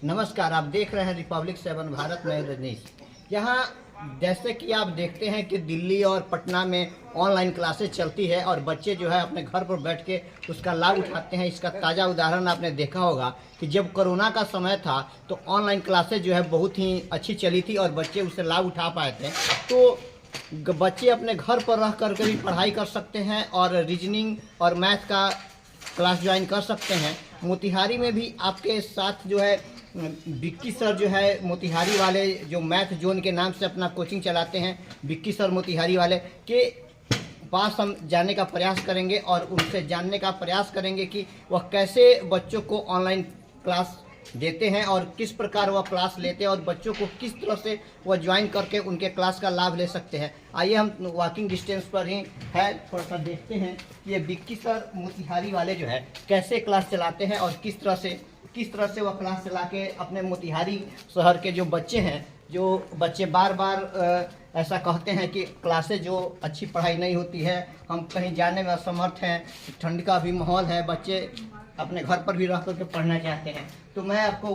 नमस्कार, आप देख रहे हैं रिपब्लिक 7 भारत में रजनीश। यहाँ जैसे कि आप देखते हैं कि दिल्ली और पटना में ऑनलाइन क्लासेस चलती है और बच्चे जो है अपने घर पर बैठ के उसका लाभ उठाते हैं। इसका ताज़ा उदाहरण आपने देखा होगा कि जब कोरोना का समय था तो ऑनलाइन क्लासेस जो है बहुत ही अच्छी चली थी और बच्चे उससे लाभ उठा पाए थे। तो बच्चे अपने घर पर रह करके भी पढ़ाई कर सकते हैं और रीजनिंग और मैथ का क्लास ज्वाइन कर सकते हैं। मोतिहारी में भी आपके साथ जो है विक्की सर जो है मोतिहारी वाले, जो मैथ जोन के नाम से अपना कोचिंग चलाते हैं, विक्की सर मोतिहारी वाले के पास हम जाने का प्रयास करेंगे और उनसे जानने का प्रयास करेंगे कि वह कैसे बच्चों को ऑनलाइन क्लास देते हैं और किस प्रकार वह क्लास लेते हैं और बच्चों को किस तरह से वह ज्वाइन करके उनके क्लास का लाभ ले सकते हैं। आइए हम वॉकिंग डिस्टेंस पर ही है, थोड़ा सा देखते हैं कि ये विक्की सर मोतिहारी वाले जो है कैसे क्लास चलाते हैं और किस तरह से वह क्लास चला के अपने मोतिहारी शहर के जो बच्चे हैं, जो बच्चे बार बार ऐसा कहते हैं कि क्लासेज जो अच्छी पढ़ाई नहीं होती है, हम कहीं जाने में असमर्थ हैं, ठंड का भी माहौल है, बच्चे अपने घर पर भी रह करके पढ़ना चाहते हैं। तो मैं आपको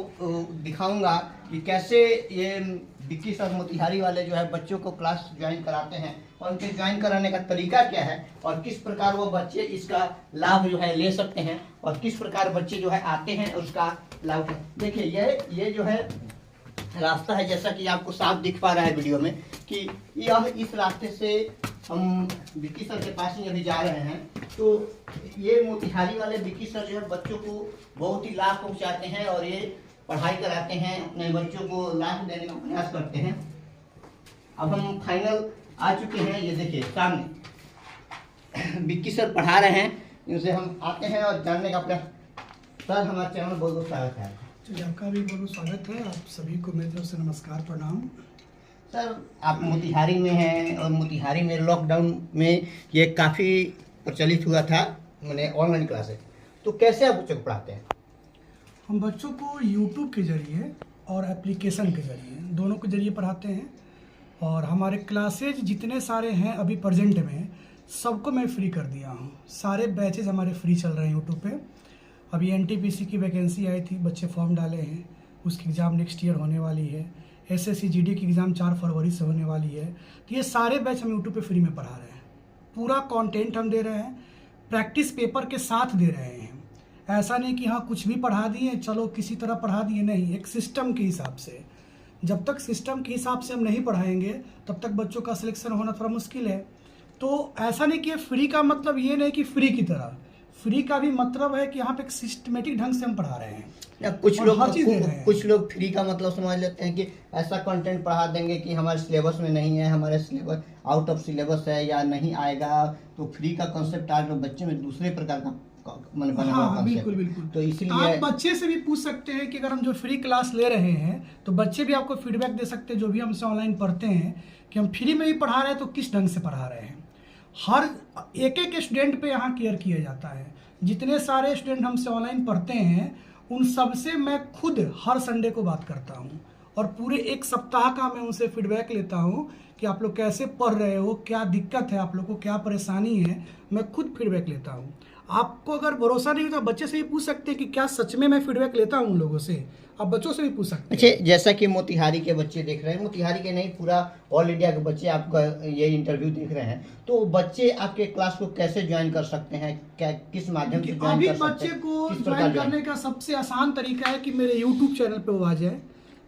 दिखाऊंगा कि कैसे ये विक्की सर मोतिहारी वाले जो है बच्चों को क्लास ज्वाइन कराते हैं और उनके ज्वाइन कराने का तरीका क्या है और किस प्रकार वो बच्चे इसका लाभ जो है ले सकते हैं और किस प्रकार बच्चे जो है आते हैं और उसका लाभ। देखिए ये जो है रास्ता है, जैसा कि आपको साफ दिख पा रहा है वीडियो में कि यह इस रास्ते से हम विक्की सर के पास ही अभी जा रहे हैं। तो ये मोतिहारी वाले विक्की सर जो है बच्चों को बहुत ही लाभ पहुंचाते हैं और ये पढ़ाई कराते हैं, अपने बच्चों को लाभ देने का प्रयास करते हैं। अब हम फाइनल आ चुके हैं, ये देखिए सामने विक्की सर पढ़ा रहे हैं, इनसे हम आते हैं और जानने का प्रयास। सर हमारे चैनल में बहुत बहुत स्वागत है। तो आपका भी बहुत स्वागत है। आप सभी को मेरी तरफ से नमस्कार, प्रणाम। सर आप मोतिहारी में हैं और मोतिहारी में लॉकडाउन में ये काफ़ी प्रचलित हुआ था, मैंने ऑनलाइन क्लासेस, तो कैसे आप बच्चों को पढ़ाते हैं? हम बच्चों को यूट्यूब के जरिए और एप्लीकेशन के जरिए, दोनों के जरिए पढ़ाते हैं। और हमारे क्लासेज जितने सारे हैं अभी प्रेजेंट में सबको मैं फ्री कर दिया हूँ। सारे बैचेज हमारे फ्री चल रहे हैं यूट्यूब पे। अभी एनटीपीसी की वैकेंसी आई थी, बच्चे फॉर्म डाले हैं, उसकी एग्ज़ाम नेक्स्ट ईयर होने वाली है। एसएससी जीडी की एग्ज़ाम 4 फरवरी से होने वाली है। तो ये सारे बैच हम यूट्यूब पे फ्री में पढ़ा रहे हैं। पूरा कंटेंट हम दे रहे हैं, प्रैक्टिस पेपर के साथ दे रहे हैं। ऐसा नहीं कि हाँ कुछ भी पढ़ा दिए, चलो किसी तरह पढ़ा दिए, नहीं, एक सिस्टम के हिसाब से। जब तक सिस्टम के हिसाब से हम नहीं पढ़ाएंगे तब तक बच्चों का सिलेक्शन होना थोड़ा मुश्किल है। तो ऐसा नहीं कि फ्री का मतलब ये नहीं कि फ्री की तरह, फ्री का भी मतलब है कि यहाँ पे एक सिस्टमेटिक ढंग से हम पढ़ा रहे हैं। या कुछ लोग फ्री का मतलब समझ लेते हैं कि ऐसा कंटेंट पढ़ा देंगे कि हमारे सिलेबस में नहीं है, हमारे सिलेबस आउट ऑफ सिलेबस है या नहीं आएगा, तो फ्री का कॉन्सेप्ट आज बच्चे में दूसरे प्रकार का मन बना हुआ। हाँ, बिल्कुल बिल्कुल। तो इसलिए आप बच्चे से भी पूछ सकते हैं कि अगर हम जो फ्री क्लास ले रहे हैं तो बच्चे भी आपको फीडबैक दे सकते हैं, जो भी हमसे ऑनलाइन पढ़ते हैं, कि हम फ्री में भी पढ़ा रहे हैं तो किस ढंग से पढ़ा रहे हैं। हर एक स्टूडेंट पे यहाँ केयर किया जाता है। जितने सारे स्टूडेंट हमसे ऑनलाइन पढ़ते हैं उन सब से मैं खुद हर संडे को बात करता हूँ और पूरे एक सप्ताह का मैं उनसे फीडबैक लेता हूँ कि आप लोग कैसे पढ़ रहे हो, क्या दिक्कत है, आप लोग को क्या परेशानी है, मैं खुद फीडबैक लेता हूँ। आपको अगर भरोसा नहीं होता बच्चे से भी पूछ सकते हैं कि क्या सच में मैं फीडबैक लेता हूँ उन लोगों से। आप बच्चों से भी पूछ सकते हैं। अच्छा, जैसा कि मोतिहारी के बच्चे देख रहे हैं, मोतिहारी के नहीं पूरा ऑल इंडिया के बच्चे आपका ये इंटरव्यू देख रहे हैं, तो बच्चे आपके क्लास को कैसे ज्वाइन कर सकते हैं, क्या किस माध्यम से ज्वाइन अभी कर सकते बच्चे हैं? को ज्वाइन करने का सबसे आसान तरीका है कि मेरे यूट्यूब चैनल पे वो आ जाए।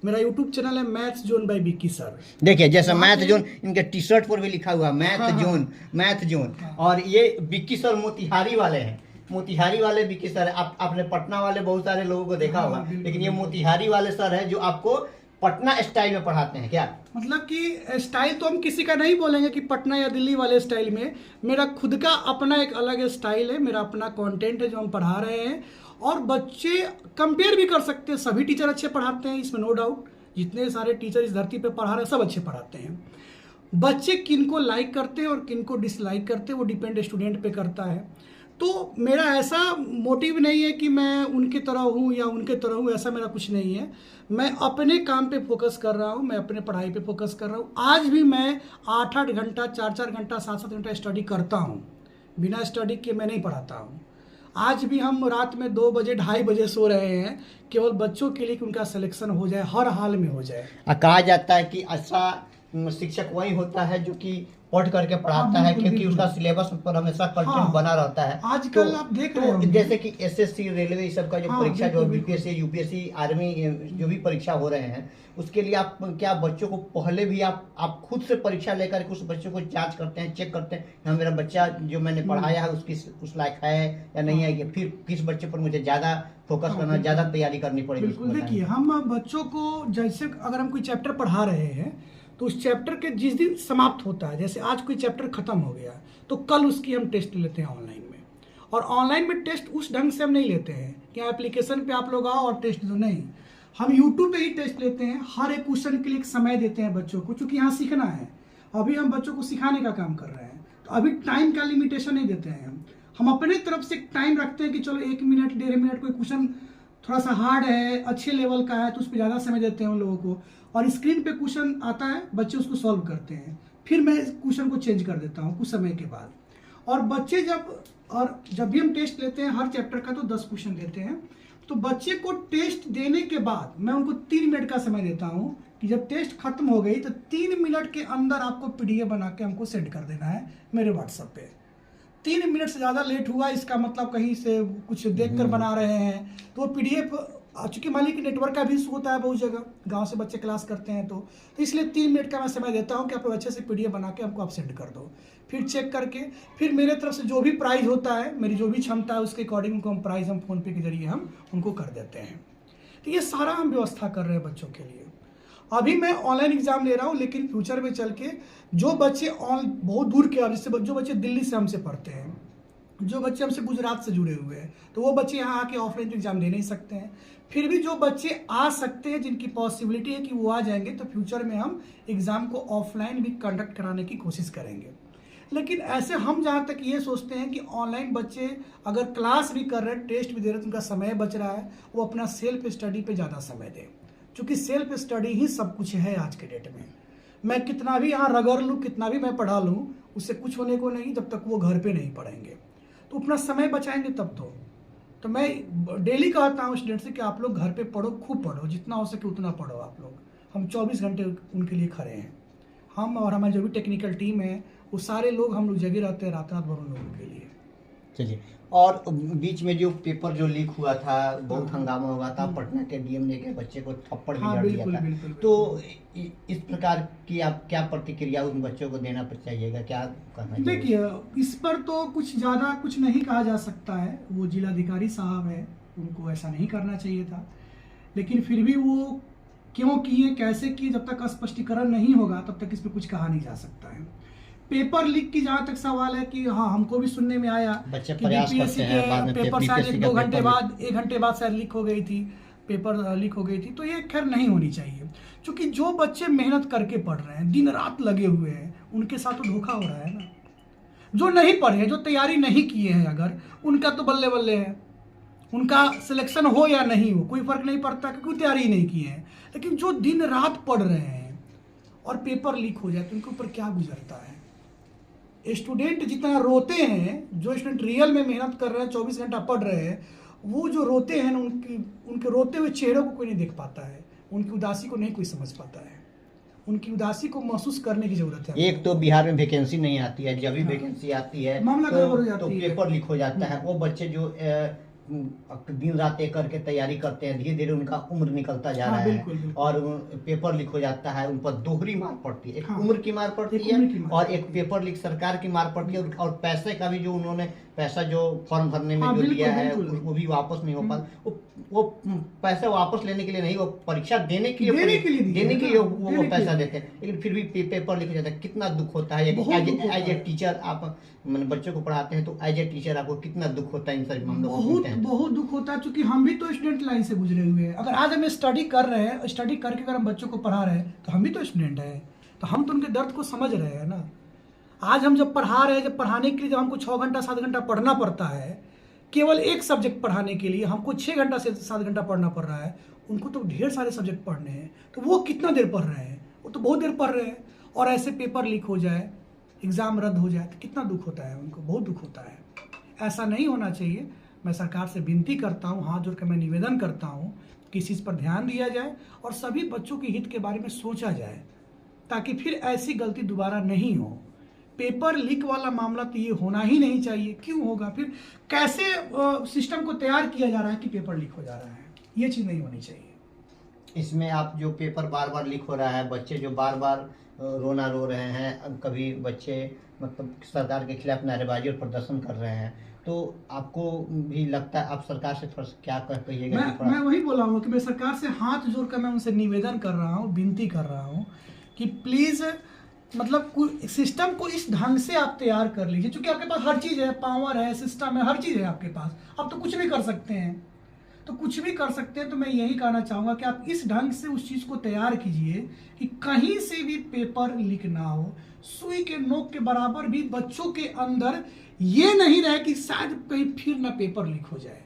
मेरा यूट्यूब चैनल है maths zone by Vicky sir. देखिए जैसा मैथ जोन, इनके टी शर्ट पर भी लिखा हुआ मैथ जोन। और ये विक्की सर मोतिहारी वाले हैं, मोतिहारी वाले विक्की सर। आपने पटना वाले बहुत सारे लोगों को देखा होगा, लेकिन ये मोतिहारी वाले सर है जो आपको पटना स्टाइल में पढ़ाते हैं। क्या मतलब कि स्टाइल तो हम किसी का नहीं बोलेंगे कि पटना या दिल्ली वाले स्टाइल में, मेरा खुद का अपना एक अलग स्टाइल है, मेरा अपना कंटेंट है जो हम पढ़ा रहे हैं। और बच्चे कंपेयर भी कर सकते हैं, सभी टीचर अच्छे पढ़ाते हैं, इसमें नो डाउट। जितने सारे टीचर इस धरती पे पढ़ा रहे हैं सब अच्छे पढ़ाते हैं। बच्चे किनको लाइक करते हैं और किनको डिसलाइक करते हैं वो डिपेंड स्टूडेंट पे करता है। तो मेरा ऐसा मोटिव नहीं है कि मैं उनकी तरह हूँ या उनके तरह हूँ, ऐसा मेरा कुछ नहीं है। मैं अपने काम पे फोकस कर रहा हूँ, मैं अपने पढ़ाई पे फोकस कर रहा हूँ। आज भी मैं 8-8 घंटा, 4-4 घंटा, 7-7 घंटा स्टडी करता हूँ। बिना स्टडी के मैं नहीं पढ़ाता हूँ। आज भी हम रात में 2 बजे 2:30 बजे सो रहे हैं केवल बच्चों के लिए कि उनका सिलेक्शन हो जाए, हर हाल में हो जाए। कहा जाता है कि अच्छा शिक्षक वही होता है जो कि पढ़ करके पढ़ाता है, बिल्कुल, क्योंकि बिल्कुल। उसका सिलेबस पर हमेशा कंटेंट हाँ, बना रहता है। आजकल आप देख रहे होंगे। जैसे कि एसएससी, रेलवे, इस सब का जो हाँ, परीक्षा जो बिल्कुल, बिल्कुल। बीपीएससी, यूपीएससी, आर्मी, जो भी परीक्षा हो रहे हैं, उसके लिए आप क्या बच्चों को पहले भी आप खुद से परीक्षा लेकर के उस बच्चों को जांच करते हैं, चेक करते हैं कि हाँ मेरा बच्चा जो मैंने पढ़ाया है उसकी उस लायक है या नहीं है, या फिर किस बच्चे पर मुझे ज़्यादा फोकस हाँ, करना, बिल्कुल। ज़्यादा तैयारी करनी पड़ेगी? बिल्कुल, उसको देखिए बताएं। हम बच्चों को जैसे अगर हम कोई चैप्टर पढ़ा रहे हैं तो उस चैप्टर के जिस दिन समाप्त होता है, जैसे आज कोई चैप्टर खत्म हो गया तो कल उसकी हम टेस्ट लेते हैं ऑनलाइन में। और ऑनलाइन में टेस्ट उस ढंग से हम नहीं लेते हैं कि एप्लीकेशन पे आप लोग आओ और टेस्ट दो, नहीं। हम यूट्यूब पे ही टेस्ट लेते हैं। हर एक क्वेश्चन के लिए एक समय देते हैं बच्चों को, क्योंकि यहाँ सीखना है। अभी हम बच्चों को सिखाने का काम कर रहे हैं, तो अभी टाइम का लिमिटेशन नहीं देते हैं। हम अपने तरफ से टाइम रखते हैं कि चलो 1 मिनट 1.5 मिनट कोई क्वेश्चन थोड़ा सा हार्ड है, अच्छे लेवल का है, तो उस पर ज़्यादा समय देते हैं उन लोगों को। और स्क्रीन पे क्वेश्चन आता है, बच्चे उसको सॉल्व करते हैं, फिर मैं क्वेश्चन को चेंज कर देता हूँ कुछ समय के बाद। और बच्चे जब भी हम टेस्ट लेते हैं हर चैप्टर का, तो 10 क्वेश्चन देते हैं। तो बच्चे को टेस्ट देने के बाद मैं उनको 3 मिनट का समय देता हूँ कि जब टेस्ट खत्म हो गई तो 3 मिनट के अंदर आपको पीडीएफ बना के हमको सेंड कर देना है मेरे व्हाट्सएप पे। 3 मिनट से ज़्यादा लेट हुआ इसका मतलब कहीं से कुछ देख कर बना रहे हैं, तो वो पीडीएफ, चूँकि मान लीजिए कि नेटवर्क का भी इशू होता है बहुत जगह, गांव से बच्चे क्लास करते हैं, तो इसलिए 3 मिनट का मैं समय देता हूं कि आप लोग अच्छे से पीडीएफ बना के हमको आप सेंड कर दो। फिर चेक करके फिर मेरे तरफ से जो भी प्राइस होता है, मेरी जो भी क्षमता है उसके अकॉर्डिंग उनको हम प्राइस हम फ़ोनपे के जरिए हम उनको कर देते हैं। तो ये सारा हम व्यवस्था कर रहे हैं बच्चों के लिए। अभी मैं ऑनलाइन एग्ज़ाम ले रहा हूँ, लेकिन फ्यूचर में चल के जो बच्चे बहुत दूर के, जैसे जो बच्चे दिल्ली से हमसे पढ़ते हैं, जो बच्चे हमसे गुजरात से जुड़े हुए हैं, तो वो बच्चे यहाँ आके ऑफलाइन एग्जाम दे नहीं सकते हैं। फिर भी जो बच्चे आ सकते हैं, जिनकी पॉसिबिलिटी है कि वो आ जाएंगे, तो फ्यूचर में हम एग्ज़ाम को ऑफलाइन भी कंडक्ट कराने की कोशिश करेंगे। लेकिन ऐसे हम जहाँ तक ये सोचते हैं कि ऑनलाइन बच्चे अगर क्लास भी कर रहे हैं, टेस्ट भी दे रहे हैं, तो उनका समय बच रहा है, वो अपना सेल्फ स्टडी पे ज़्यादा समय दें, क्योंकि सेल्फ स्टडी ही सब कुछ है आज के डेट में। मैं कितना भी यहाँ रगड़ लूँ, कितना भी मैं पढ़ा लूँ, उससे कुछ होने को नहीं जब तक वो घर पे नहीं पढ़ेंगे। तो अपना समय बचाएंगे तब तो मैं डेली कहता हूँ स्टूडेंट से कि आप लोग घर पे पढ़ो, खूब पढ़ो, जितना हो सके उतना पढ़ो आप लोग। हम 24 घंटे उनके लिए खड़े हैं। हम और हमारी जो भी टेक्निकल टीम है, वो सारे लोग हम लोग जगे रहते हैं रात रात भर उन लोगों के लिए। चलिए, और बीच में जो पेपर जो लीक हुआ था, बहुत हंगामा हुआ था, पटना के डीएम ने के बच्चे को थप्पड़ भी हाँ, जड़ दिया बिल्कुल, था। बिल्कुल, तो इस प्रकार की आप क्या प्रतिक्रिया उन बच्चों को देना चाहिएगा, क्या करना चाहिए? देखिए, इस पर तो कुछ ज़्यादा कुछ नहीं कहा जा सकता है। वो जिलाधिकारी साहब है, उनको ऐसा नहीं करना चाहिए था। लेकिन फिर भी वो क्यों किए, कैसे किए, जब तक स्पष्टीकरण नहीं होगा तब तक इस पर कुछ कहा नहीं जा सकता है। पेपर लीक की जहाँ तक सवाल है कि हाँ, हमको भी सुनने में आया बच्चे कि प्रयास बीपीएससी करते हैं, बाद में के पेपर शायद बीपीएससी का 1-2 घंटे पेपर बाद 1 घंटे बाद शायद लीक हो गई थी, पेपर लीक हो गई थी। तो ये खैर नहीं होनी चाहिए, क्योंकि जो बच्चे मेहनत करके पढ़ रहे हैं, दिन रात लगे हुए हैं, उनके साथ तो धोखा हो रहा है ना। जो नहीं पढ़े, जो तैयारी नहीं किए हैं, अगर उनका तो बल्ले बल्ले है, उनका सिलेक्शन हो या नहीं हो कोई फर्क नहीं पड़ता, क्योंकि तैयारी ही नहीं की है। लेकिन जो दिन रात पढ़ रहे हैं और पेपर लीक हो जाए तो उनके ऊपर क्या गुजरता है। स्टूडेंट जितना रोते हैं, जो स्टूडेंट रियल में मेहनत कर रहे हैं, 24 घंटा पढ़ रहे हैं, वो जो रोते हैं, उनके रोते हुए चेहरों को कोई नहीं देख पाता है, उनकी उदासी को नहीं कोई समझ पाता है। उनकी उदासी को महसूस करने की जरूरत है। एक तो बिहार में वैकेंसी नहीं आती है, जब भी हाँ। वैकेंसी आती है मामला गड़बड़ हो जाती तो है। पेपर लीक हो जाता है। वो बच्चे जो दिन रात एक करके तैयारी करते हैं, धीरे धीरे उनका उम्र निकलता जा हाँ, रहा बिल्कुल, है, बिल्कुल। और पेपर लीक हो जाता है, उन पर दोहरी मार पड़ती है। एक हाँ, उम्र की मार पड़ती एक उम्र की है मार। और एक पेपर लीक सरकार की मार पड़ती है, और पैसे का भी जो उन्होंने पैसा जो फॉर्म भरने में हाँ, जो बिल्कुल, दिया है बिल्कुल। वो भी वापस नहीं हो पाता। वो पैसा वापस लेने के लिए नहीं, वो परीक्षा देने के लिए देने के लिए दिए देने हैं के ना, लिए देने वो के पैसा लिए। देते हैं, लेकिन फिर भी पेपर लीक हो जाता है। कितना दुख होता है बहुत दुख होता एज ए है। टीचर, आप मैंने बच्चों को पढ़ाते हैं, तो एज ए टीचर आपको कितना दुख होता है इन सारी मामलों को सुनते हैं? बहुत दुख होता है, क्योंकि हम भी तो स्टूडेंट लाइन से गुजरे हुए हैं। अगर आज हम स्टडी कर रहे हैं, स्टडी करके अगर हम बच्चों को पढ़ा रहे हैं, तो हम भी तो स्टूडेंट हैं, तो हम तो उनके दर्द को समझ रहे हैं ना। आज हम जब पढ़ा रहे हैं, जब पढ़ाने के लिए जब हमको 6 घंटा 7 घंटा पढ़ना पड़ता है, केवल एक सब्जेक्ट पढ़ाने के लिए हमको 6 घंटा से 7 घंटा पढ़ना पड़ रहा है, उनको तो ढेर सारे सब्जेक्ट पढ़ने हैं, तो वो कितना देर पढ़ रहे हैं? वो तो बहुत देर पढ़ रहे हैं। और ऐसे पेपर लीक हो जाए, एग्ज़ाम रद्द हो जाए, तो कितना दुख होता है उनको, बहुत दुख होता है। ऐसा नहीं होना चाहिए। मैं सरकार से विनती करता हूँ, हाथ जोड़ कर मैं निवेदन करता हूँ कि इस चीज़ पर ध्यान दिया जाए और सभी बच्चों के हित के बारे में सोचा जाए, ताकि फिर ऐसी गलती दोबारा नहीं हो। पेपर लीक वाला मामला तो ये होना ही नहीं चाहिए। क्यों होगा? फिर कैसे सिस्टम को तैयार किया जा रहा है कि पेपर लीक हो जा रहा है? ये चीज़ नहीं होनी चाहिए। इसमें आप जो पेपर बार बार लीक हो रहा है, बच्चे जो बार बार रोना रो रहे हैं, अब कभी बच्चे मतलब सरकार के खिलाफ नारेबाजी और प्रदर्शन कर रहे हैं, तो आपको भी लगता है, आप सरकार से थोड़ा क्या कहिएगा? मैं वही बोला हूँ कि मैं सरकार से हाथ जोड़कर मैं उनसे निवेदन कर रहा हूँ, विनती कर रहा हूँ कि प्लीज़ मतलब सिस्टम को इस ढंग से आप तैयार कर लीजिए, क्योंकि आपके पास हर चीज़ है, पावर है, सिस्टम है, हर चीज़ है आपके पास, आप तो कुछ भी कर सकते हैं। तो कुछ भी कर सकते हैं, तो मैं यही कहना चाहूँगा कि आप इस ढंग से उस चीज़ को तैयार कीजिए कि कहीं से भी पेपर लीक ना हो। सुई के नोक के बराबर भी बच्चों के अंदर ये नहीं रहे कि शायद कहीं फिर ना पेपर लीक हो जाए।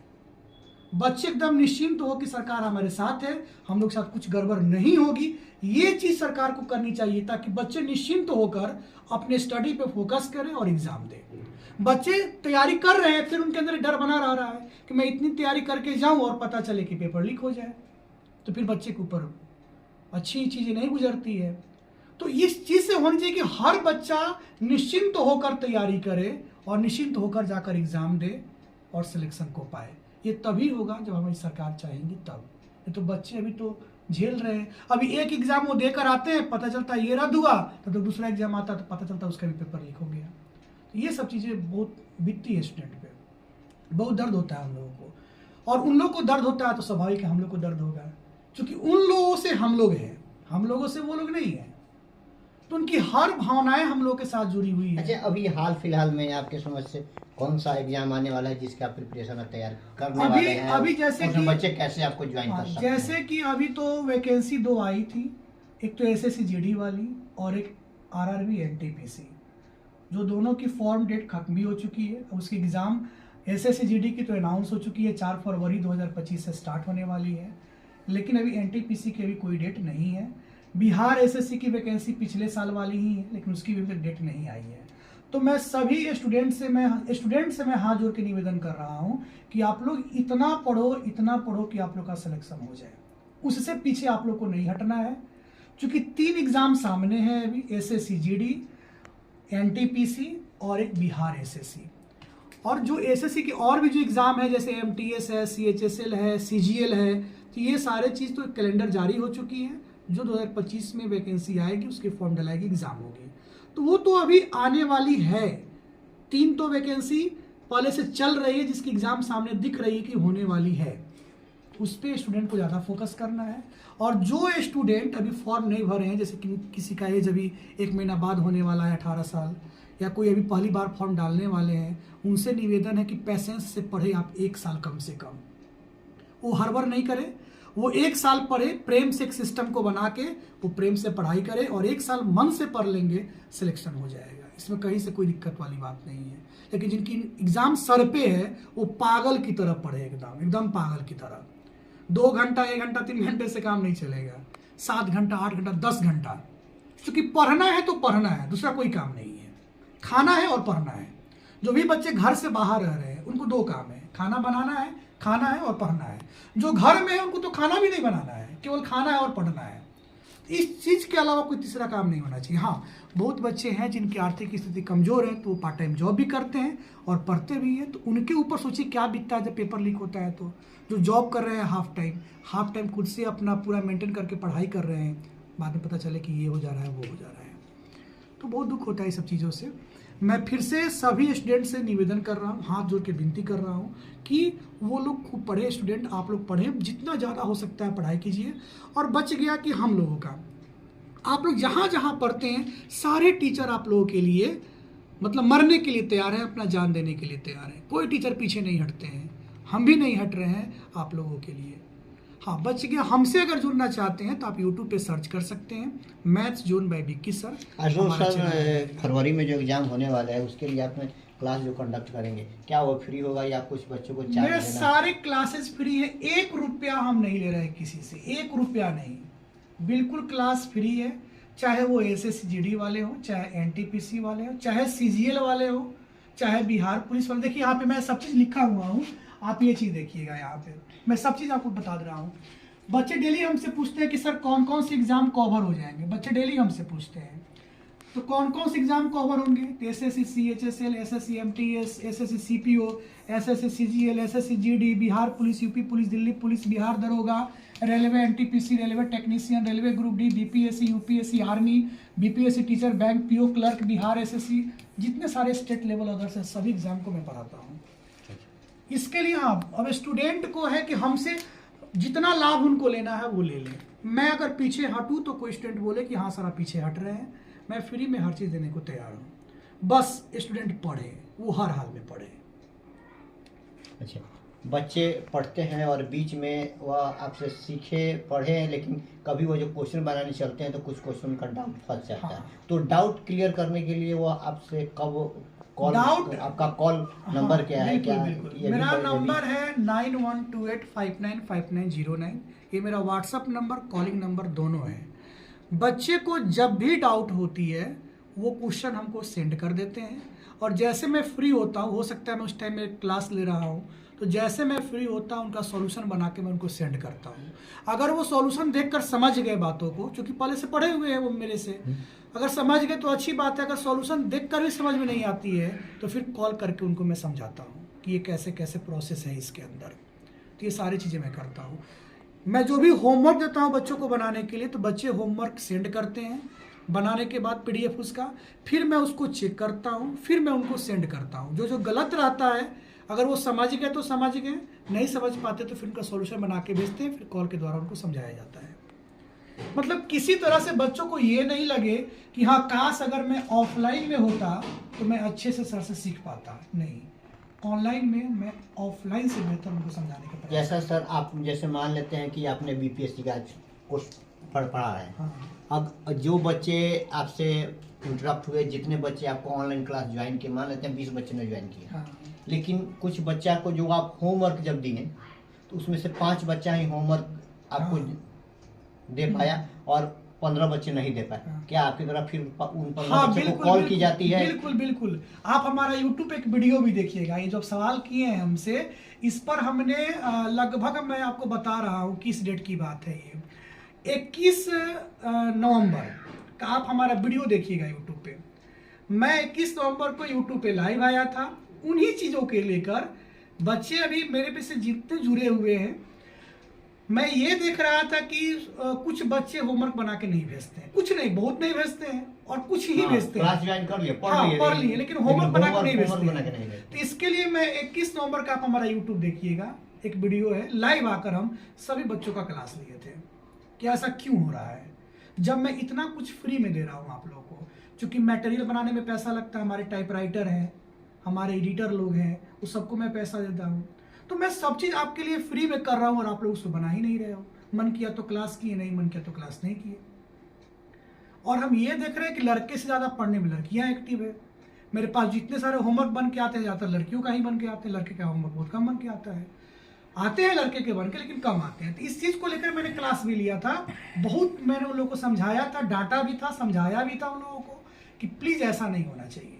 बच्चे एकदम निश्चिंत हो कि सरकार हमारे साथ है, हम लोग के साथ कुछ गड़बड़ नहीं होगी। ये चीज़ सरकार को करनी चाहिए, ताकि बच्चे निश्चिंत होकर अपने स्टडी पे फोकस करें और एग्जाम दें। बच्चे तैयारी कर रहे हैं, फिर उनके अंदर डर बना रह रहा है कि मैं इतनी तैयारी करके जाऊं और पता चले कि पेपर लीक हो जाए, तो फिर बच्चे के ऊपर अच्छी चीज़ें नहीं गुजरती है। तो इस चीज़ से होनी चाहिए कि हर बच्चा निश्चिंत होकर तैयारी करे और निश्चिंत होकर जाकर एग्ज़ाम दे और सिलेक्शन को पाए। ये तभी होगा जब हमारी सरकार चाहेंगी तब। ये तो बच्चे अभी तो झेल रहे हैं। अभी एक एग्ज़ाम वो देकर आते हैं, पता चलता है ये रद्द हुआ, तो दूसरा एग्ज़ाम आता तो पता चलता है उसका भी पेपर लीक हो गया। तो ये सब चीज़ें बहुत बीतती है स्टूडेंट पे, बहुत दर्द होता है हम लोगों को, और उन लोगों को दर्द होता है तो स्वाभाविक है हम लोग को दर्द होगा, क्योंकि उन लोगों से हम लोग हैं, हम लोगों से वो लोग नहीं हैं, तो उनकी हर भावनाएं हम लोग के साथ जुड़ी हुई है। अच्छा, अभी हाल फिलहाल में आपके समझ से कौन सा एग्जाम आने वाला है जिसका प्रिपरेशन तैयार करने वाले हैं? अभी जैसे कि बच्चे कैसे आपको ज्वाइन कर सकते हैं? जैसे कि अभी तो वैकेंसी 2 आई थी, एक तो एसएससी जीडी वाली और एक आरआरबी एनटीपीसी, जो दोनों की फॉर्म डेट खत्म भी हो चुकी है। उसकी एग्ज़ाम एसएससी जीडी की तो अनाउंस हो चुकी है, 4 फरवरी 2025 से स्टार्ट होने वाली है, लेकिन अभी एनटीपीसी की अभी कोई डेट नहीं है। बिहार एसएससी की वैकेंसी पिछले साल वाली ही है, लेकिन उसकी भी डेट नहीं आई है। तो मैं सभी स्टूडेंट से मैं हाथ जोड़ के निवेदन कर रहा हूँ कि आप लोग इतना पढ़ो कि आप लोग का सिलेक्शन हो जाए। उससे पीछे आप लोग को नहीं हटना है, क्योंकि 3 एग्ज़ाम सामने हैं अभी, एसएससी जीडी, एनटीपीसी और एक बिहार एसएससी। और जो एसएससी के और भी जो एग्ज़ाम है, जैसे एमटीएस है, सीएचएसएल है, सीजीएल है, तो ये सारे चीज़ तो कैलेंडर जारी हो चुकी है। जो 2025 में वैकेंसी आएगी उसकी फॉर्म डलाएगी, एग्ज़ाम होगी, तो वो तो अभी आने वाली है। 3 तो वैकेंसी पहले से चल रही है, जिसकी एग्ज़ाम सामने दिख रही है कि होने वाली है, उस पर स्टूडेंट को ज़्यादा फोकस करना है। और जो स्टूडेंट अभी फॉर्म नहीं भरे हैं, जैसे कि किसी का एज अभी 1 महीना बाद होने वाला है, 18 साल, या कोई अभी पहली बार फॉर्म डालने वाले हैं, उनसे निवेदन है कि पैसेंस से पढ़े आप 1 साल कम से कम। वो हड़बड़ नहीं करे, वो 1 साल पढ़े, प्रेम से एक सिस्टम को बना के वो प्रेम से पढ़ाई करे, और 1 साल मन से पढ़ लेंगे, सिलेक्शन हो जाएगा। इसमें कहीं से कोई दिक्कत वाली बात नहीं है। लेकिन जिनकी एग्ज़ाम सर पे है, वो पागल की तरह पढ़े, एकदम पागल की तरह। 2 घंटा, 1 घंटा, 3 घंटे से काम नहीं चलेगा। 7 घंटा, 8 घंटा, 10 घंटा, क्योंकि पढ़ना है तो पढ़ना है, दूसरा कोई काम नहीं है। खाना है और पढ़ना है। जो भी बच्चे घर से बाहर रह रहे हैं, उनको 2 काम है, खाना बनाना है, खाना है और पढ़ना है। जो घर में है उनको तो खाना भी नहीं बनाना है, केवल खाना है और पढ़ना है। इस चीज़ के अलावा कोई तीसरा काम नहीं होना चाहिए। हाँ, बहुत बच्चे हैं जिनकी आर्थिक स्थिति कमज़ोर है, तो वो पार्ट टाइम जॉब भी करते हैं और पढ़ते भी हैं, तो उनके ऊपर सोचिए क्या बीतता है जब पेपर लीक होता है। तो जो जॉब कर रहे हैं हाफ टाइम खुद से अपना पूरा मेंटेन करके पढ़ाई कर रहे हैं, बाद में पता चले कि ये हो जा रहा है, वो हो जा रहा है, तो बहुत दुख होता है इस सब चीज़ों से। मैं फिर से सभी स्टूडेंट से निवेदन कर रहा हूँ, हाथ जोड़ के विनती कर रहा हूँ कि वो लोग खूब पढ़े, स्टूडेंट आप लोग पढ़ें, जितना ज़्यादा हो सकता है पढ़ाई कीजिए। और बच गया कि हम लोगों का, आप लोग जहाँ जहाँ पढ़ते हैं, सारे टीचर आप लोगों के लिए मतलब मरने के लिए तैयार हैं, अपना जान देने के लिए तैयार हैं। कोई टीचर पीछे नहीं हटते हैं, हम भी नहीं हट रहे हैं आप लोगों के लिए। हाँ, बच गया। हमसे अगर जुड़ना चाहते हैं तो आप यूट्यूब पे सर्च कर सकते हैं, maths zone by Vicky sir. Sir, फरवरी में जो एग्ज़ाम होने वाला है, उसके लिए आपने क्लास जो कंडक्ट करेंगे, क्या वो फ्री होगा या कुछ बच्चों को चार्ज मेरे सारे क्लासेस फ्री है, 1 रुपया हम नहीं ले रहे हैं किसी से, 1 रुपया नहीं, बिल्कुल क्लास फ्री है। चाहे वो एसएससी जीडी वाले हो, चाहे एनटीपीसी वाले हो, चाहे सीजीएल वाले हो, चाहे बिहार पुलिस वाले। देखिए यहाँ पे मैं सब चीज़ लिखा हुआ हूँ, आप ये चीज़ देखिएगा यहाँ पे, मैं सब चीज़ आपको बता दे रहा हूँ। बच्चे डेली हमसे पूछते हैं कि सर कौन कौन से एग्ज़ाम कवर हो जाएंगे, बच्चे डेली हमसे पूछते हैं। तो कौन कौन से एग्जाम कवर होंगे? SSC CHSL, SSC MTS, SSC CPO, SSC CGL, SSC GD, Bihar police, UP police, Delhi police, Bihar दरोगा, railway NTPC, railway technician, railway group D, BPSC, UPSC, army, BPSC teacher, bank PO clerk, Bihar SSC, जितने सारे state level others हैं सभी exam को मैं पढ़ाता हूँ। इसके लिए हाँ, अब स्टूडेंट को है कि हमसे जितना लाभ उनको लेना है वो ले लें। मैं अगर पीछे हटूँ तो कोई स्टूडेंट बोले कि हाँ सर आप पीछे हट रहे हैं, मैं फ्री में हर चीज़ देने को तैयार हूँ, बस स्टूडेंट पढ़े, वो हर हाल में पढ़े। अच्छा, बच्चे पढ़ते हैं और बीच में वह आपसे सीखे पढ़े हैं, लेकिन कभी वो जो क्वेश्चन बनाने चलते हैं तो कुछ क्वेश्चन का डाउट फंस जाता है। हाँ। तो डाउट क्लियर करने के लिए वो आपसे कब कॉल, डाउट, आपका कॉल नंबर क्या है? बिल्कुल, क्या बिल्कुल। ये भी मेरा बता- नंबर है 9128595909। ये मेरा व्हाट्सअप नंबर, कॉलिंग नंबर दोनों है। बच्चे को जब भी डाउट होती है वो क्वेश्चन हमको सेंड कर देते हैं, और जैसे मैं फ्री होता हूँ, हो सकता है मैं उस टाइम में क्लास ले रहा हूँ, तो जैसे मैं फ्री होता हूँ उनका सॉल्यूशन बना के मैं उनको सेंड करता हूँ। अगर वो सॉल्यूशन देखकर समझ गए बातों को, क्योंकि पहले से पढ़े हुए हैं वो मेरे से, अगर समझ गए तो अच्छी बात है। अगर सॉल्यूशन देखकर भी समझ में नहीं आती है तो फिर कॉल करके उनको मैं समझाता हूँ कि ये कैसे कैसे प्रोसेस है इसके अंदर। तो ये सारी चीज़ें मैं करता हूँ। मैं जो भी होमवर्क देता हूँ बच्चों को बनाने के लिए, तो बच्चे होमवर्क सेंड करते हैं, बनाने के बाद PDF उसका, फिर मैं उसको चेक करता हूँ, फिर मैं उनको सेंड करता हूँ। जो जो गलत रहता है, अगर वो समझ गए तो समझ गए, नहीं समझ पाते तो फिर उनका सॉल्यूशन बना के भेजते हैं, फिर कॉल के द्वारा उनको समझाया जाता है। मतलब किसी तरह से बच्चों को ये नहीं लगे कि हाँ काश अगर मैं ऑफलाइन में होता तो मैं अच्छे से सर से सीख पाता। नहीं, ऑनलाइन में मैं ऑफलाइन से बेहतर उनको समझाने का प्रयास। जैसा सर आप जैसे मान लेते हैं कि आपने BPSC का कोर्स पढ़ा है, हाँ। अब जो बच्चे आपसे इंटरप्ट हुए, जितने बच्चे आपको ऑनलाइन क्लास ज्वाइन किए, मान लेते हैं 20 बच्चे ने ज्वाइन किया, हाँ। लेकिन कुछ बच्चा को जो आप होमवर्क जब दिए तो उसमें से 5 बच्चा ही होमवर्क आपको दे पाया और 15 बच्चे नहीं दे पाए। हाँ। क्या आपकी तरफ फिर उन 15 हाँ, बच्चों को बिल्कुल, कॉल बिल्कुल, की जाती है? बिल्कुल बिल्कुल। आप हमारा YouTube पे एक वीडियो भी देखिएगा, ये जो आप सवाल किए हैं हमसे, इस पर हमने लगभग, मैं आपको बता रहा हूँ किस डेट की बात है, ये 21 नवंबर का आप हमारा वीडियो देखिएगा YouTube पे। मैं 21 नवंबर को YouTube पे लाइव आया था, उन्हीं चीज़ों के लेकर। बच्चे अभी मेरे पे से जितने जुड़े हुए हैं, मैं ये देख रहा था कि कुछ बच्चे होमवर्क बना के नहीं भेजते हैं, कुछ नहीं, बहुत नहीं भेजते हैं, और कुछ ही भेजते हैं। क्लास ज्वाइन कर लिए, पढ़ लिए, लेकिन होमवर्क बना के नहीं भेजते बना के हैं। नहीं तो इसके लिए मैं 21 नवंबर का आप हमारा YouTube देखिएगा, एक वीडियो है, लाइव आकर हम सभी बच्चों का क्लास लिए थे कि ऐसा क्यों हो रहा है जब मैं इतना कुछ फ्री में दे रहा हूँ आप लोगों को। क्योंकि मटेरियल बनाने में पैसा लगता है, हमारे टाइपराइटर हैं, हमारे एडिटर लोग हैं, उस सबको मैं पैसा देता हूँ। तो मैं सब चीज़ आपके लिए फ्री में कर रहा हूँ और आप लोग उसको बना ही नहीं रहे हो। मन किया तो क्लास किए, नहीं मन किया तो क्लास नहीं किए। और हम ये देख रहे हैं कि लड़के से ज़्यादा पढ़ने में लड़कियाँ एक्टिव है। मेरे पास जितने सारे होमवर्क बन के आते हैं, ज़्यादातर लड़कियों का ही बन के आते हैं, लड़के का होमवर्क बहुत कम बन के आता है। आते हैं लड़के के बन के, लेकिन कम आते हैं। तो इस चीज़ को लेकर मैंने क्लास भी लिया था, बहुत मैंने उन लोगों को समझाया था, डांटा भी था, समझाया भी था उन लोगों को कि प्लीज़ ऐसा नहीं होना चाहिए।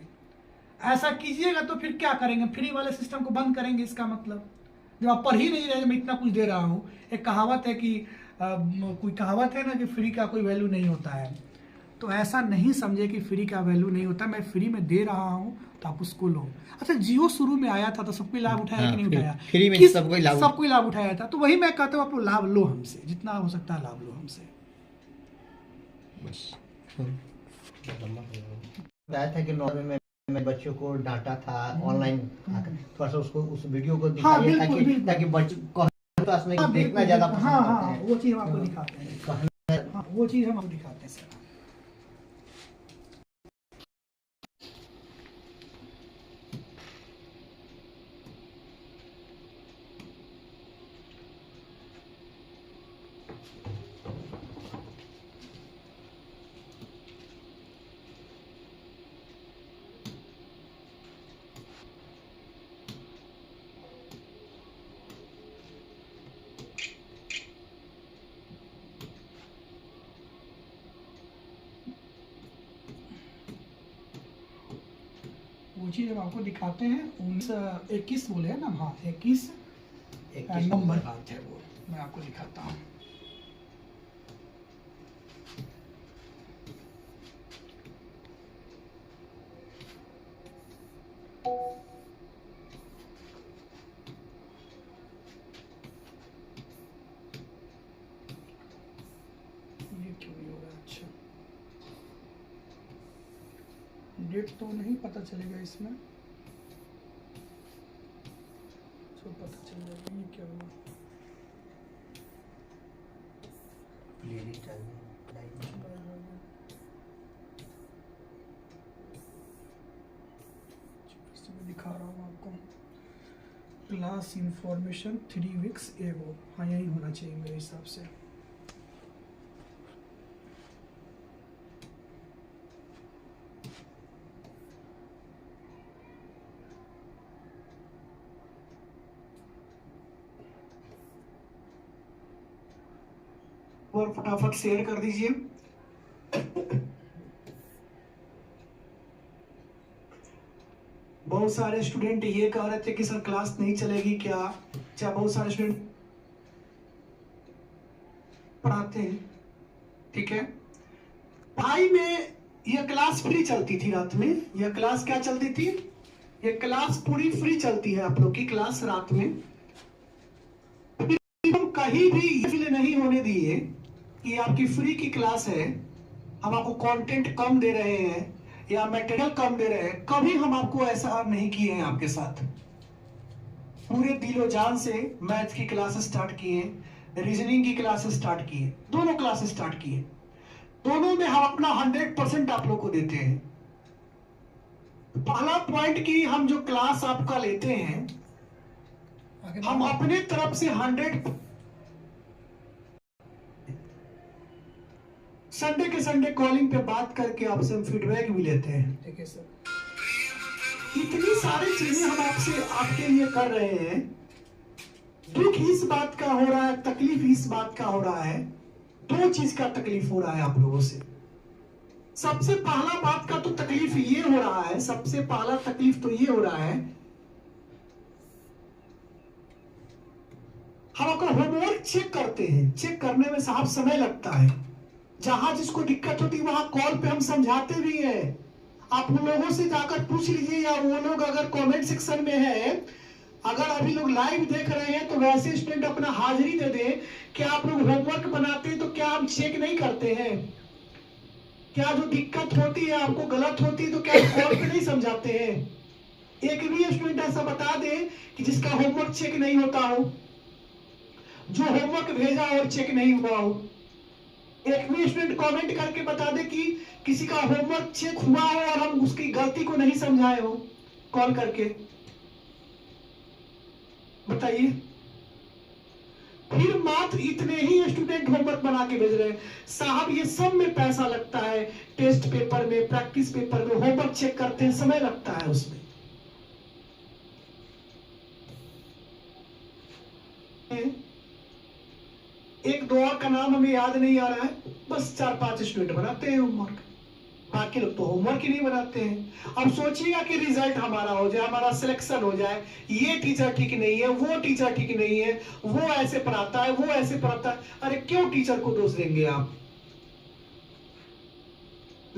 ऐसा कीजिएगा तो फिर क्या करेंगे, फ्री वाले सिस्टम को बंद करेंगे। इसका मतलब जब आप पढ़ ही नहीं रहे, मैं इतना कुछ दे रहा हूँ। एक कहावत है कि कोई कहावत है ना कि फ्री का कोई वैल्यू नहीं होता है, तो ऐसा नहीं समझे कि फ्री का वैल्यू नहीं होता। मैं फ्री में दे रहा हूँ तो आप उसको लो। अच्छा, जियो शुरू में आया था तो सबको लाभ उठाया कि नहीं उठाया? फ्री में सबको लाभ उठाया था। तो वही मैं कहता हूँ, आप लोग लाभ लो हमसे, जितना हो सकता है लाभ लो हमसे। बताया था कि नॉर्वे में बच्चों को डांटा था ऑनलाइन, थोड़ा सा उसको उस वीडियो को दिखाइए ताकि बच्चों क्लास में देखना ज्यादा पसंद करते हैं। वो चीज़ हम आपको दिखाते हैं, वो चीज़ हम आपको दिखाते हैं सर। वो चीज़ हम आपको दिखाते हैं। 21 बोले हैं ना, हाँ 21 नंबर बात है वो, मैं आपको दिखाता हूँ। ये क्यों नहीं हो रहा? अच्छा, डेट तो नहीं पता चलेगा इसमें, तो पता चल जाएगा ये क्या हुआ। इसमें दिखा रहा हूँ आपको, क्लास इंफॉर्मेशन 3 वीक्स एगो, हाँ यही होना चाहिए मेरे हिसाब से। और फटाफट शेयर कर दीजिए। बहुत सारे स्टूडेंट ये कह रहे थे कि सर क्लास नहीं चलेगी क्या, चाहे बहुत सारे स्टूडेंट पढ़ाते हैं, ठीक है। पढ़ाई में यह क्लास फ्री चलती थी, रात में यह क्लास क्या चलती थी, यह क्लास पूरी फ्री चलती है आप लोग की क्लास रात में। हम कहीं भी इसलिए नहीं होने दिए कि आपकी फ्री की क्लास है, हम आपको कंटेंट कम दे रहे हैं या मटेरियल कम दे रहे हैं, कभी हम आपको ऐसा नहीं किए हैं। आपके साथ पूरे दिलो जान से मैथ की क्लास स्टार्ट किए, रीजनिंग की क्लास स्टार्ट किए, दोनों क्लास स्टार्ट किए, दोनों में हम अपना 100% आप लोग को देते हैं। पहला पॉइंट कि हम जो क्लास आपका लेते हैं, हम अपने तरफ से 100 संडे के संडे कॉलिंग पे बात करके आपसे हम फीडबैक भी लेते हैं। ठीक है सर, इतनी सारी चीजें हम आपसे आपके लिए कर रहे हैं। दुख इस बात का हो रहा है, तकलीफ इस बात का हो रहा है, दो चीज का तकलीफ हो रहा है आप लोगों से। सबसे पहला बात का तो तकलीफ ये हो रहा है, सबसे पहला तकलीफ तो ये हो रहा है, हम आपका होमवर्क चेक करते हैं, चेक करने में साहब समय लगता है। जहां जिसको दिक्कत होती है वहां कॉल पे हम समझाते भी हैं। आप उन लोगों से जाकर पूछ लीजिए, या वो लोग अगर कमेंट सेक्शन में है, अगर अभी लोग लाइव देख रहे हैं तो वैसे स्टूडेंट अपना हाजिरी दे दे कि आप लोग होमवर्क बनाते हैं तो क्या हम चेक नहीं करते हैं? क्या जो दिक्कत होती है आपको गलत होती है तो क्या कॉल पे नहीं समझाते हैं? एक भी स्टूडेंट ऐसा बता दे कि जिसका होमवर्क चेक नहीं होता हो, जो होमवर्क भेजा और चेक नहीं हुआ हो। एक भी स्टूडेंट कमेंट करके बता दे कि किसी का होमवर्क चेक हुआ हो और हम उसकी गलती को नहीं समझाए हो, कॉल करके बताइए। फिर मात्र इतने ही स्टूडेंट होमवर्क बना के भेज रहे हैं। साहब ये सब में पैसा लगता है, टेस्ट पेपर में, प्रैक्टिस पेपर में होमवर्क चेक करते हैं, समय लगता है उसमें। एक दो और का नाम हमें याद नहीं आ रहा है, बस 4-5 स्टूडेंट बनाते हैं होमवर्क, बाकी लोग तो होमवर्क ही नहीं बनाते हैं। अब सोचिएगा कि रिजल्ट हमारा हो जाए, हमारा सिलेक्शन हो जाए, ये टीचर ठीक नहीं है, वो टीचर ठीक नहीं है, वो ऐसे पढ़ाता है, वो ऐसे पढ़ाता है। अरे क्यों टीचर को दोष देंगे आप?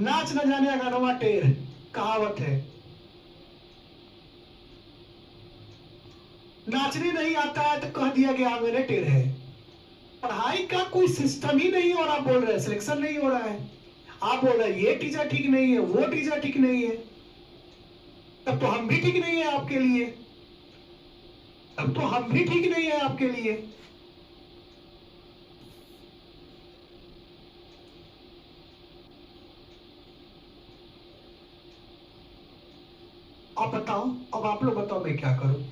नाच न जाने अगनवा टेर, कहावत है। नाचने नहीं आता है तो कह दिया गया मेरे टेर है। पढ़ाई का कोई सिस्टम ही नहीं, और आप बोल रहे हैं सिलेक्शन नहीं हो रहा है। आप बोल रहे हैं ये टीचर ठीक नहीं है, वो टीचर ठीक नहीं है, तब तो हम भी ठीक नहीं है आपके लिए, तब तो हम भी ठीक नहीं है आपके लिए। अब बताओ, अब आप लोग बताओ मैं क्या करूं?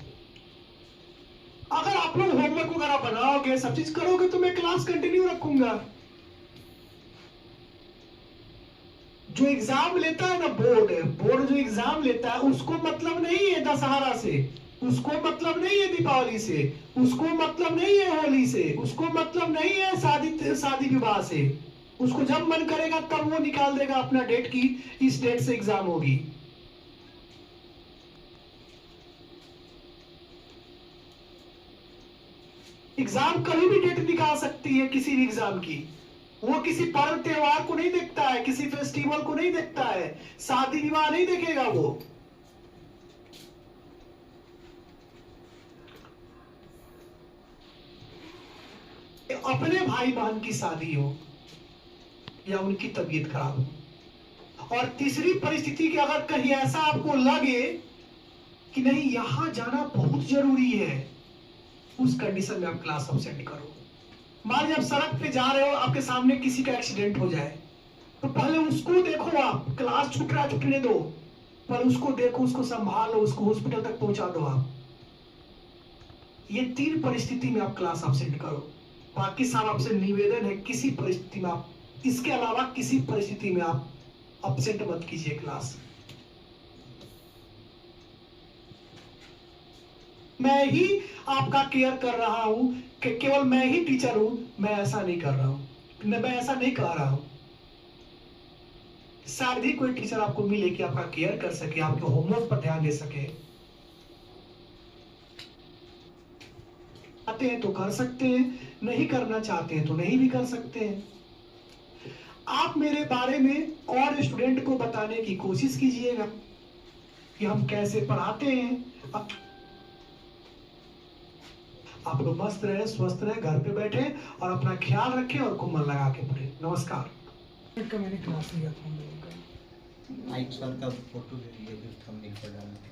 अगर आप लोग होमवर्क वगैरह बनाओगे, सब चीज करोगे तो मैं क्लास कंटिन्यू रखूंगा। जो एग्जाम लेता है ना बोर्ड, बोर्ड जो एग्जाम लेता है उसको मतलब नहीं है दशहरा से, उसको मतलब नहीं है दीपावली से, उसको मतलब नहीं है होली से, उसको मतलब नहीं है शादी विवाह से। उसको जब मन करेगा तब वो निकाल देगा अपना डेट की इस डेट से एग्जाम होगी। एग्जाम कभी भी डेट निकाल सकती है किसी भी एग्जाम की। वो किसी पर्व त्योहार को नहीं देखता है, किसी फेस्टिवल को नहीं देखता है, शादी विवाह नहीं देखेगा वो। अपने भाई बहन की शादी हो या उनकी तबीयत खराब हो, और तीसरी परिस्थिति कि अगर कहीं ऐसा आपको लगे कि नहीं यहां जाना बहुत जरूरी है, उस कंडीशन में आप क्लास अब्सेंट करो। मान लीजिए आप सड़क पे जा रहे हो, आपके सामने किसी का एक्सीडेंट हो जाए, तो पहले उसको देखो, आप क्लास छूट रहा छूटने दो, पहले उसको देखो, उसको संभालो, उसको हॉस्पिटल तक पहुंचा दो आप। ये 3 परिस्थिति में आप क्लास अब्सेंट करो। बाकी साहब आपसे निवेदन है किसी परिस्थिति में आप, इसके अलावा किसी परिस्थिति में आप अब्सेंट मत कीजिए क्लास। मैं ही आपका केयर कर रहा हूं कि केवल मैं ही टीचर हूं, मैं ऐसा नहीं कर रहा हूं, मैं ऐसा नहीं कह रहा हूं। शायद ही कोई टीचर आपको मिले कि आपका केयर कर सके, आपके होमवर्क पर ध्यान दे सके। आते हैं तो कर सकते हैं, नहीं करना चाहते हैं तो नहीं भी कर सकते हैं। आप मेरे बारे में और स्टूडेंट को बताने की कोशिश कीजिएगा कि हम कैसे पढ़ाते हैं। आप लोग मस्त रहे, स्वस्थ रहे, घर पे बैठे और अपना ख्याल रखें और खूब मन लगा के पढ़े। नमस्कार। का मैंने क्लास लिया था हम लोगों का। माइक सर का फोटो ले लीजिए, थंबनेल पर डालना।